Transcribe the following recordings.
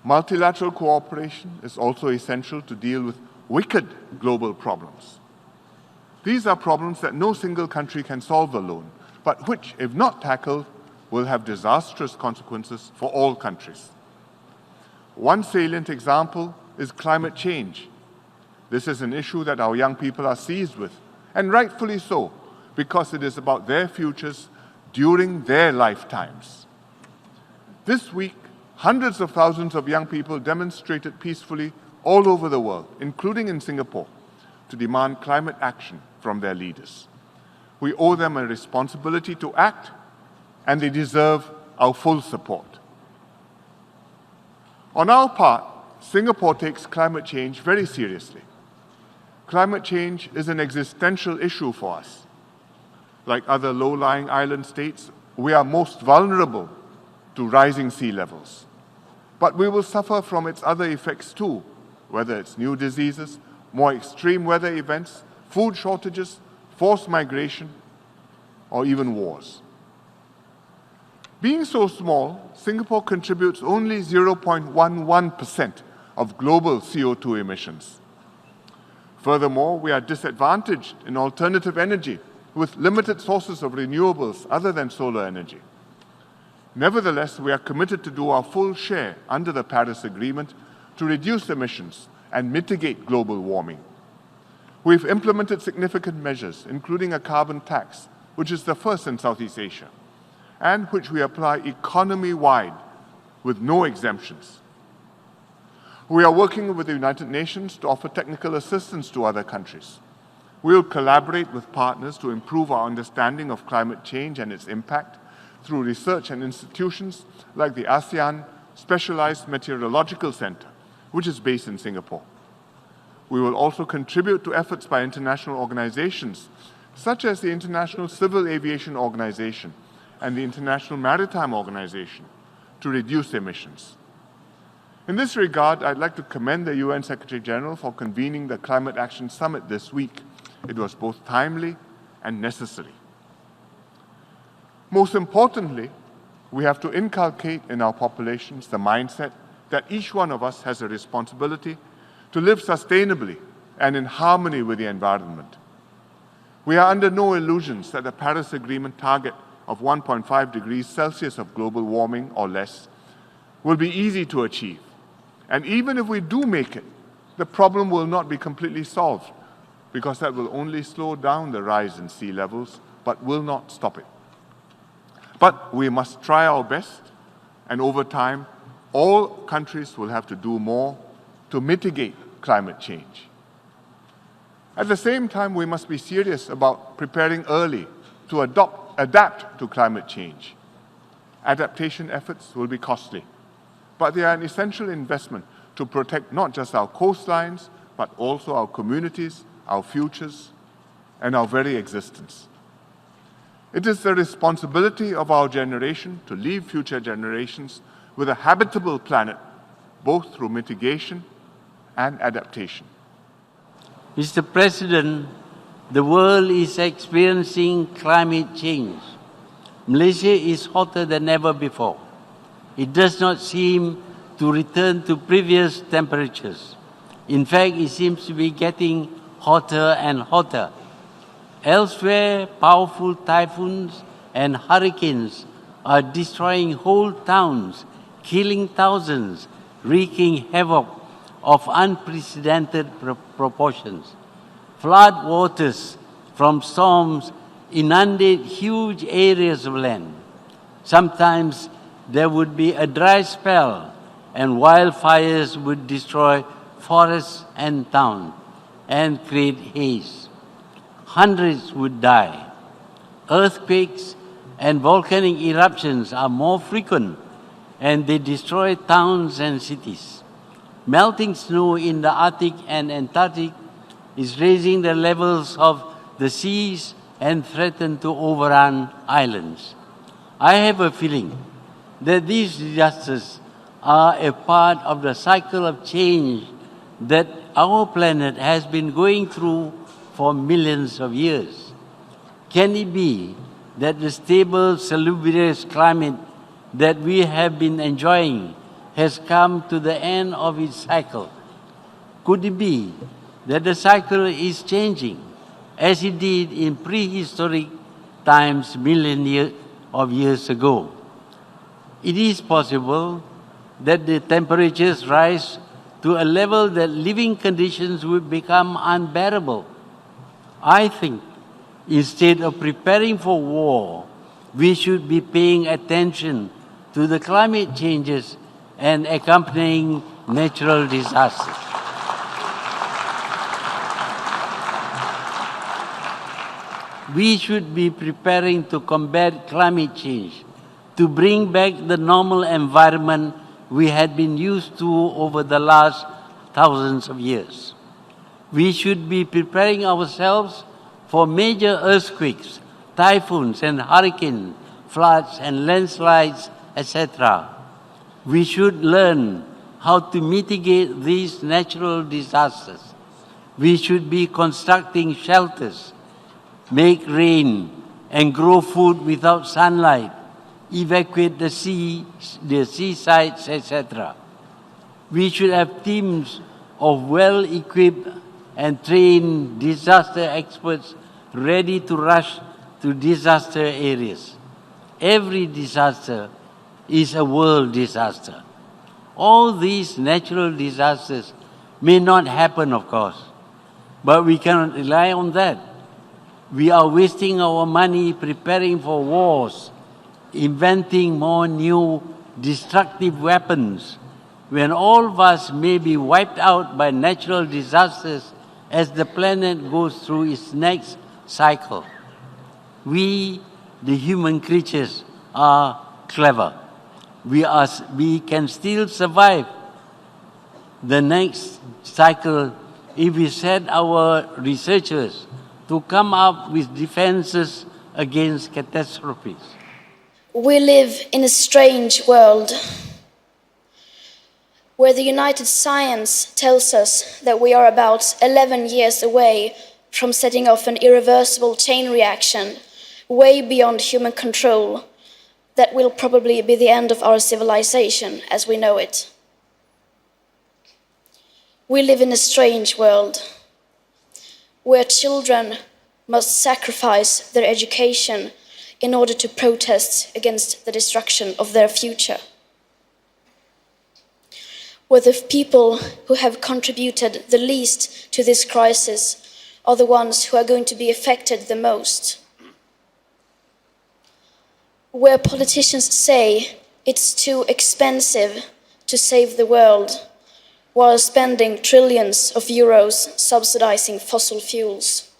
Multilateral cooperation is also essential to deal with wicked global problems. These are problems that no single country can solve alone, but which, if not tackled, will have disastrous consequences for all countries. One salient example is climate change. This is an issue that our young people are seized with, and rightfully so, because it is about their futures during their lifetimes. This week, hundreds of thousands of young people demonstrated peacefully all over the world, including in Singapore, to demand climate action from their leaders. We owe them a responsibility to act, and they deserve our full support. On our part, Singapore takes climate change very seriously. Climate change is an existential issue for us. Like other low-lying island states, we are most vulnerable to rising sea levels. But we will suffer from its other effects too, whether it's new diseases, more extreme weather events, food shortages, forced migration, or even wars. Being so small, Singapore contributes only 0.11% of global CO2 emissions. Furthermore, we are disadvantaged in alternative energy with limited sources of renewables other than solar energy. Nevertheless, we are committed to do our full share under the Paris Agreement to reduce emissions and mitigate global warming. We've implemented significant measures, including a carbon tax, which is the first in Southeast Asia, and which we apply economy-wide with no exemptions. We are working with the United Nations to offer technical assistance to other countries. We will collaborate with partners to improve our understanding of climate change and its impact through research and institutions like the Hsien Specialized Meteorological Center, which is based in Singapore. We will also contribute to efforts by international organizations such as the International Civil Aviation Organization and the International Maritime Organization to reduce emissions. In this regard, I'd like to commend the UN Secretary General for convening the Climate Action Summit this week. It was both timely and necessary. Most importantly, we have to inculcate in our populations the mindset that each one of us has a responsibility to live sustainably and in harmony with the environment. We are under no illusions that the Paris Agreement target of 1.5 degrees Celsius of global warming or less will be easy to achieve. And even if we do make it, the problem will not be completely solved, because that will only slow down the rise in sea levels, but will not stop it. But we must try our best, and over time, all countries will have to do more to mitigate climate change. At the same time, we must be serious about preparing early to adapt to climate change. Adaptation efforts will be costly, but they are an essential investment to protect not just our coastlines, but also our communities, our futures, and our very existence. It is the responsibility of our generation to leave future generations with a habitable planet, both through mitigation and adaptation. Mr. President, the world is experiencing climate change. Malaysia is hotter than ever before. It does not seem to return to previous temperatures. In fact, it seems to be getting hotter and hotter. Elsewhere, powerful typhoons and hurricanes are destroying whole towns, killing thousands, wreaking havoc of unprecedented proportions. Flood waters from storms inundate huge areas of land. Sometimes there would be a dry spell, and wildfires would destroy forests and towns and create haze. Hundreds would die. Earthquakes and volcanic eruptions are more frequent, and they destroy towns and cities. Melting snow in the Arctic and Antarctic is raising the levels of the seas and threaten to overrun islands. I have a feeling that these disasters are a part of the cycle of change that our planet has been going through for millions of years. Can it be that the stable, salubrious climate that we have been enjoying has come to the end of its cycle. Could it be that the cycle is changing, as it did in prehistoric times millions of years ago? It is possible that the temperatures rise to a level that living conditions will become unbearable. I think instead of preparing for war, we should be paying attention to the climate changes and accompanying natural disasters. We should be preparing to combat climate change, to bring back the normal environment we had been used to over the last thousands of years. We should be preparing ourselves for major earthquakes, typhoons and hurricanes, floods and landslides, etc. We should learn how to mitigate these natural disasters. We should be constructing shelters, make rain and grow food without sunlight, evacuate the seasides, etc. We should have teams of well-equipped and trained disaster experts ready to rush to disaster areas. Every disaster is a world disaster. All these natural disasters may not happen, of course, but we cannot rely on that. We are wasting our money preparing for wars, inventing more new destructive weapons, when all of us may be wiped out by natural disasters as the planet goes through its next cycle. We, the human creatures, are clever. We can still survive the next cycle if we set our researchers to come up with defenses against catastrophes. We live in a strange world where the United Science tells us that we are about 11 years away from setting off an irreversible chain reaction way beyond human control that will probably be the end of our civilization as we know it. We live in a strange world where children must sacrifice their education in order to protest against the destruction of their future. Where the people who have contributed the least to this crisis are the ones who are going to be affected the most. Where politicians say it's too expensive to save the world while spending trillions of euros subsidizing fossil fuels.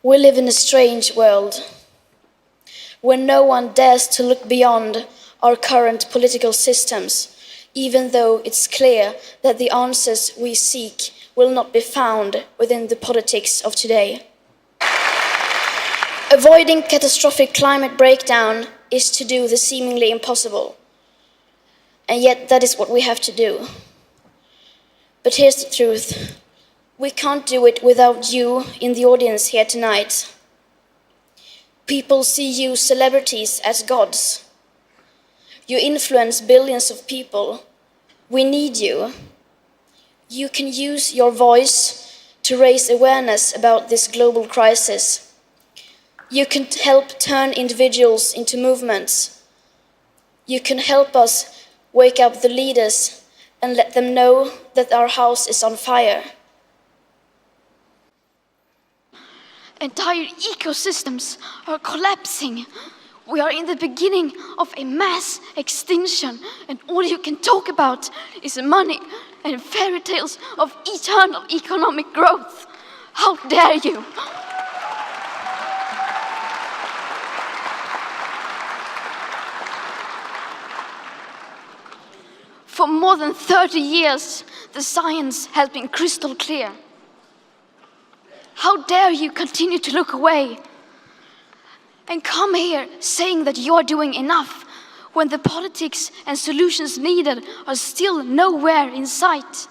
We live in a strange world where no one dares to look beyond our current political systems, even though it's clear that the answers we seek will not be found within the politics of today. Avoiding catastrophic climate breakdown is to do the seemingly impossible, and yet that is what we have to do. But here's the truth. We can't do it without you in the audience here tonight. People see you celebrities as gods. You influence billions of people. We need you. You can use your voice to raise awareness about this global crisis. You can help turn individuals into movements. You can help us wake up the leaders and let them know that our house is on fire. Entire ecosystems are collapsing. We are in the beginning of a mass extinction, and all you can talk about is money and fairy tales of eternal economic growth. How dare you! For more than 30 years, the science has been crystal clear. How dare you continue to look away and come here saying that you're doing enough when the politics and solutions needed are still nowhere in sight?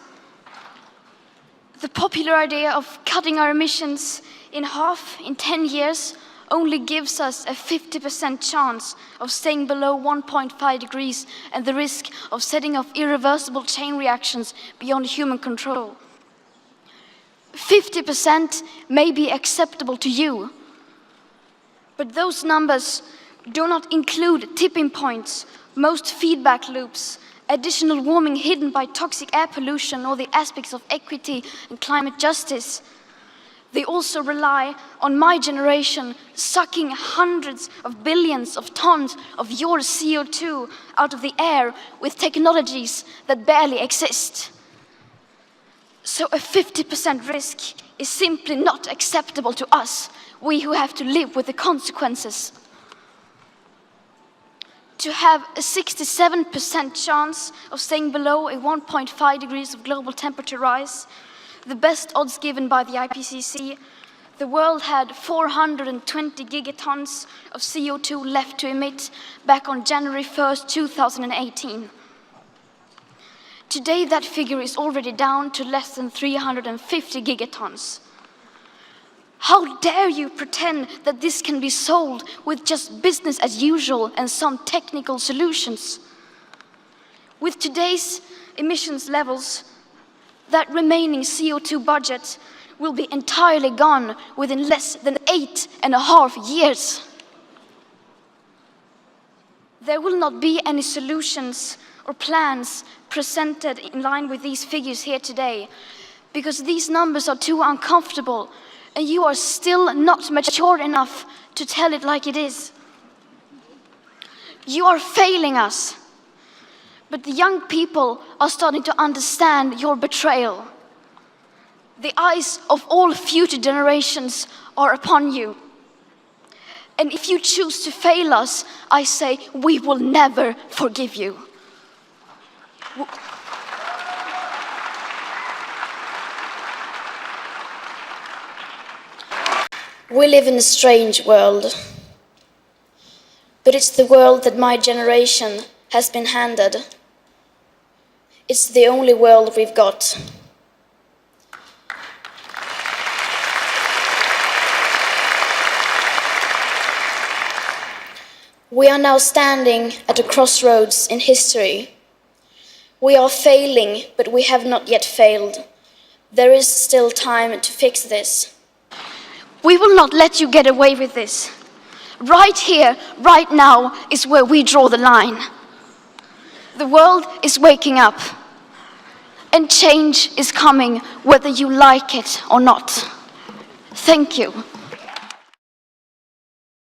The popular idea of cutting our emissions in half in 10 years only gives us a 50% chance of staying below 1.5 degrees and the risk of setting off irreversible chain reactions beyond human control. 50% may be acceptable to you, but those numbers do not include tipping points, most feedback loops, additional warming hidden by toxic air pollution, or the aspects of equity and climate justice. They also rely on my generation sucking hundreds of billions of tons of your CO2 out of the air with technologies that barely exist. So a 50% risk is simply not acceptable to us, we who have to live with the consequences. To have a 67% chance of staying below a 1.5 degrees of global temperature rise, the best odds given by the IPCC, the world had 420 gigatons of CO2 left to emit back on January 1st, 2018. Today, that figure is already down to less than 350 gigatons. How dare you pretend that this can be solved with just business as usual and some technical solutions? With today's emissions levels, that remaining CO2 budget will be entirely gone within less than 8.5 years. There will not be any solutions or plans presented in line with these figures here today, because these numbers are too uncomfortable and you are still not mature enough to tell it like it is. You are failing us, but the young people are starting to understand your betrayal. The eyes of all future generations are upon you. And if you choose to fail us, I say we will never forgive you. We live in a strange world, but it's the world that my generation has been handed. It's the only world we've got. We are now standing at a crossroads in history. We are failing, but we have not yet failed. There is still time to fix this. We will not let you get away with this. Right here, right now, is where we draw the line. The world is waking up, and change is coming whether you like it or not. Thank you.